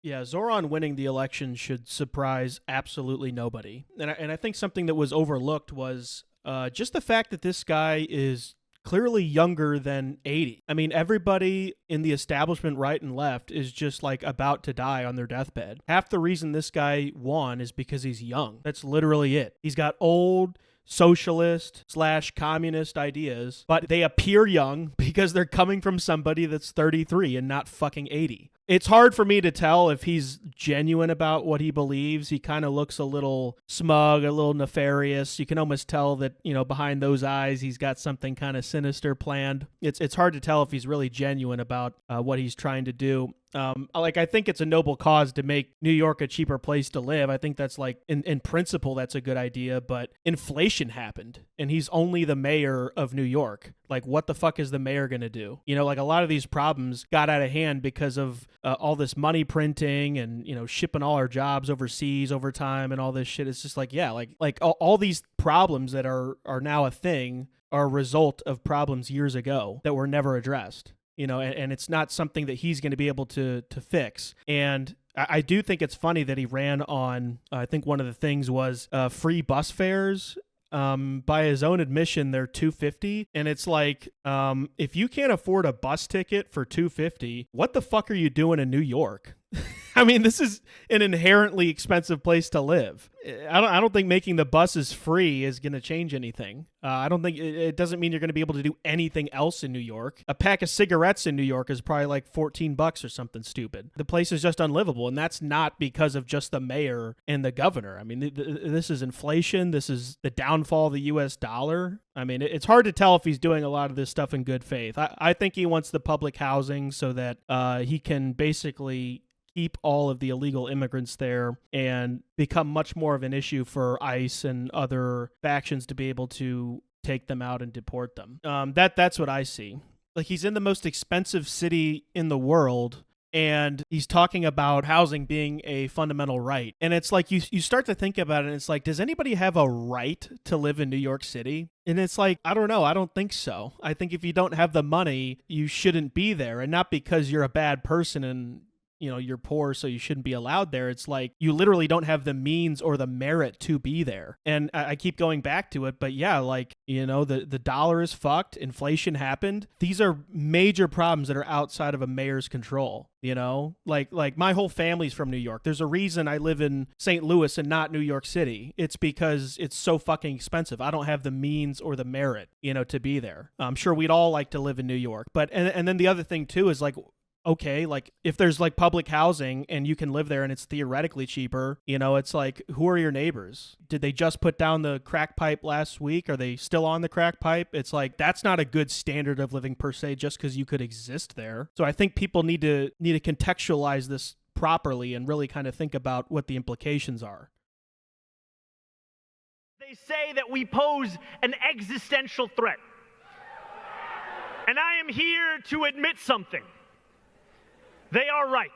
Yeah, Zohran winning the election should surprise absolutely nobody. And I think something that was overlooked was just the fact that this guy is clearly younger than 80. I mean, everybody in the establishment, right and left, is just like about to die on their deathbed. Half the reason this guy won is because he's young. That's literally it. He's got old socialist / communist ideas, but they appear young because they're coming from somebody that's 33 and not fucking 80. It's hard for me to tell if he's genuine about what he believes. He kind of looks a little smug, a little nefarious. You can almost tell that, behind those eyes, he's got something kind of sinister planned. It's hard to tell if he's really genuine about what he's trying to do. I think it's a noble cause to make New York a cheaper place to live. I think that's in principle, that's a good idea, but inflation happened and he's only the mayor of New York. Like, what the fuck is the mayor going to do? A lot of these problems got out of hand because of all this money printing and, shipping all our jobs overseas over time and all this shit. It's just all these problems that are now a thing are a result of problems years ago that were never addressed. And it's not something that he's going to be able to fix. And I do think it's funny that he ran on, I think one of the things was free bus fares. By his own admission, they're $250. And it's like, if you can't afford a bus ticket for $250, what the fuck are you doing in New York? I mean, this is an inherently expensive place to live. I don't think making the buses free is going to change anything. I don't think it doesn't mean you're going to be able to do anything else in New York. A pack of cigarettes in New York is probably like $14 or something stupid. The place is just unlivable, and that's not because of just the mayor and the governor. I mean, this is inflation. This is the downfall of the U.S. dollar. I mean, it's hard to tell if he's doing a lot of this stuff in good faith. I think he wants the public housing so that he can basically keep all of the illegal immigrants there and become much more of an issue for ICE and other factions to be able to take them out and deport them. That's what I see. Like, he's in the most expensive city in the world, and he's talking about housing being a fundamental right. And it's like, you start to think about it, and it's like, does anybody have a right to live in New York City? And it's like, I don't know. I don't think so. I think if you don't have the money, you shouldn't be there. And not because you're a bad person and you're poor, so you shouldn't be allowed there. It's like, you literally don't have the means or the merit to be there. And I keep going back to it, but yeah, the dollar is fucked. Inflation happened. These are major problems that are outside of a mayor's control. Like my whole family's from New York. There's a reason I live in St. Louis and not New York City. It's because it's so fucking expensive. I don't have the means or the merit, to be there. I'm sure we'd all like to live in New York. But, and then the other thing too is like, okay, like if there's like public housing and you can live there and it's theoretically cheaper, it's like, who are your neighbors? Did they just put down the crack pipe last week? Are they still on the crack pipe? It's like, that's not a good standard of living per se, just because you could exist there. So I think people need to contextualize this properly and really kind of think about what the implications are. They say that we pose an existential threat. And I am here to admit something. They are right.